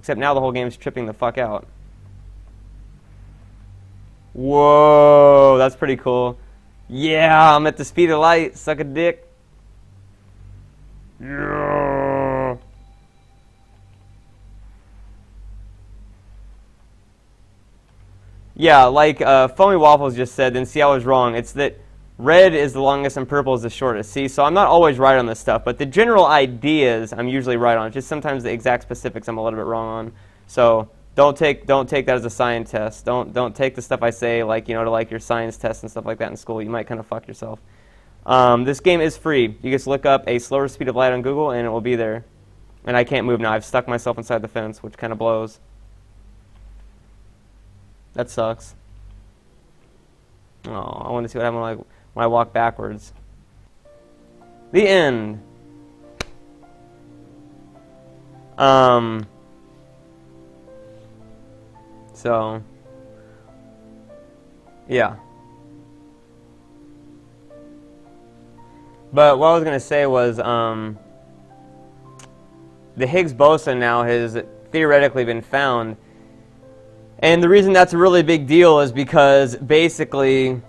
Except now the whole game's tripping the fuck out. Whoa, that's pretty cool. Yeah, I'm at the speed of light. Suck a dick. Yeah. Yeah, like Foamy Waffles just said, then see I was wrong. It's that red is the longest and purple is the shortest. See, so I'm not always right on this stuff, but the general ideas I'm usually right on. Just sometimes the exact specifics I'm a little bit wrong on. So don't take that as a science test. Don't take the stuff I say like, you know, to like your science tests and stuff like that in school. You might kind of fuck yourself. This game is free. You just look up a slower speed of light on Google and it will be there. And I can't move now. I've stuck myself inside the fence, which kind of blows. That sucks. Oh, I want to see what happens when I walk backwards. The end. So, yeah. But what I was going to say was, the Higgs boson now has theoretically been found. And the reason that's a really big deal is because basically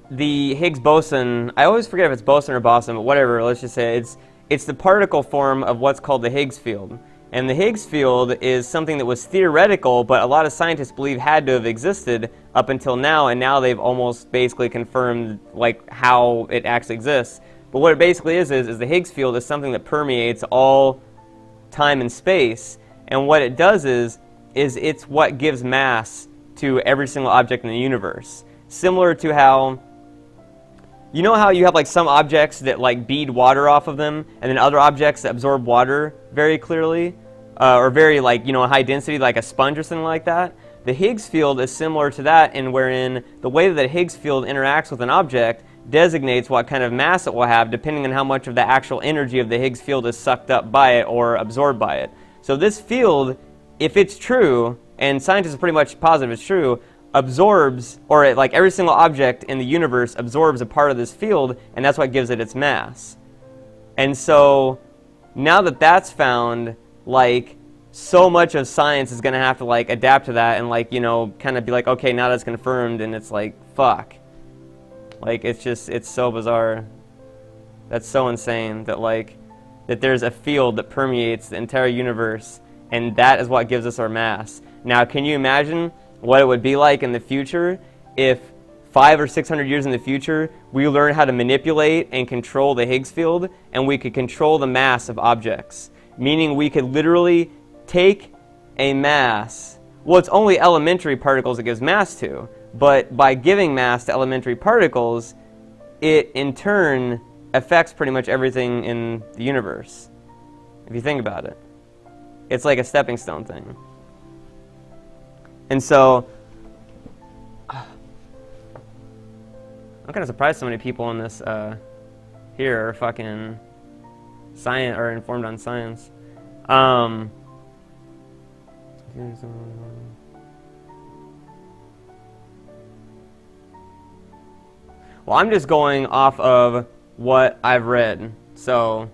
the Higgs boson, I always forget if it's boson or boson, but whatever, let's just say it's the particle form of what's called the Higgs field. And the Higgs field is something that was theoretical, but a lot of scientists believe had to have existed up until now, and now they've almost basically confirmed like how it actually exists. But what it basically is the Higgs field is something that permeates all time and space, and what it does is it's what gives mass to every single object in the universe. Similar to how, you know how you have like some objects that like bead water off of them, and then other objects that absorb water very clearly, or very like, you know, high density, like a sponge or something like that? The Higgs field is similar to that, in wherein the way that the Higgs field interacts with an object designates what kind of mass it will have depending on how much of the actual energy of the Higgs field is sucked up by it or absorbed by it. So this field, if it's true, and scientists are pretty much positive it's true, absorbs, or like every single object in the universe absorbs a part of this field, and that's what gives it its mass. And so now that that's found, like, so much of science is going to have to like adapt to that and like, you know, kind of be like, okay, now that's confirmed, and it's like, fuck. Like, it's so bizarre. That's so insane that like, that there's a field that permeates the entire universe, and that is what gives us our mass. Now, can you imagine what it would be like in the future if 500 or 600 years in the future we learn how to manipulate and control the Higgs field, and we could control the mass of objects? Meaning we could literally take a mass, well, it's only elementary particles it gives mass to, but by giving mass to elementary particles, it in turn affects pretty much everything in the universe, if you think about it. It's like a stepping stone thing. And so, I'm kind of surprised so many people in this here are fucking science or informed on science. Well, I'm just going off of what I've read. So,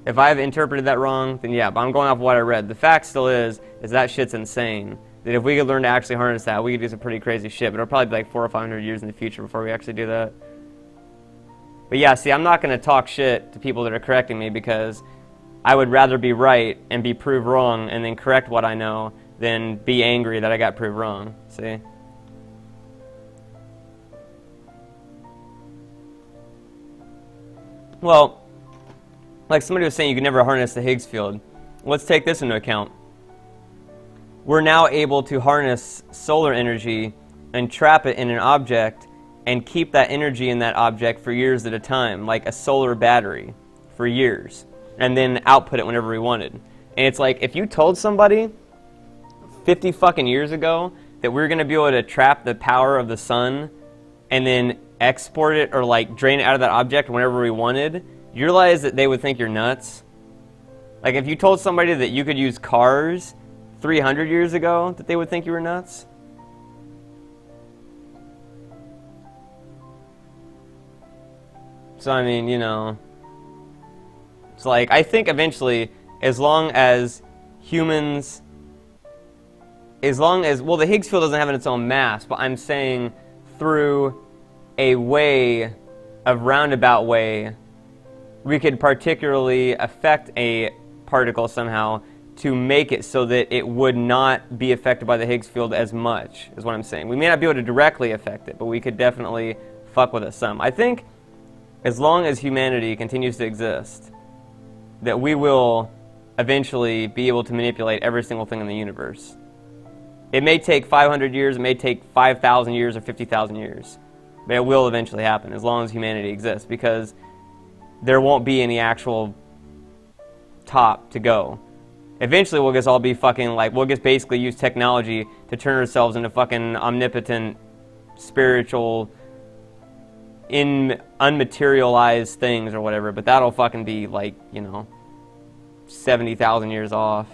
if I've interpreted that wrong, then yeah, but I'm going off what I read. The fact still is that shit's insane. That if we could learn to actually harness that, we could do some pretty crazy shit, but it'll probably be like 400 or 500 years in the future before we actually do that. But yeah, see, I'm not going to talk shit to people that are correcting me, because I would rather be right and be proved wrong and then correct what I know than be angry that I got proved wrong. See? Well, like somebody was saying, you can never harness the Higgs field. Let's take this into account. We're now able to harness solar energy and trap it in an object and keep that energy in that object for years at a time, like a solar battery, for years, and then output it whenever we wanted. And it's like, if you told somebody 50 fucking years ago that we were going to be able to trap the power of the sun and then export it or like drain it out of that object whenever we wanted, you realize that they would think you're nuts? Like, if you told somebody that you could use cars 300 years ago, that they would think you were nuts? So, I mean, you know, it's like, I think eventually, as long as humans, as long as, well, the Higgs field doesn't have its own mass, but I'm saying through a roundabout way, we could particularly affect a particle somehow to make it so that it would not be affected by the Higgs field as much, is what I'm saying. We may not be able to directly affect it, but we could definitely fuck with it some. I think as long as humanity continues to exist, that we will eventually be able to manipulate every single thing in the universe. It may take 500 years, it may take 5,000 years or 50,000 years, but it will eventually happen as long as humanity exists, because there won't be any actual top to go. Eventually we'll just all be fucking like, we'll just basically use technology to turn ourselves into fucking omnipotent, spiritual, unmaterialized things or whatever, but that'll fucking be like, 70,000 years off.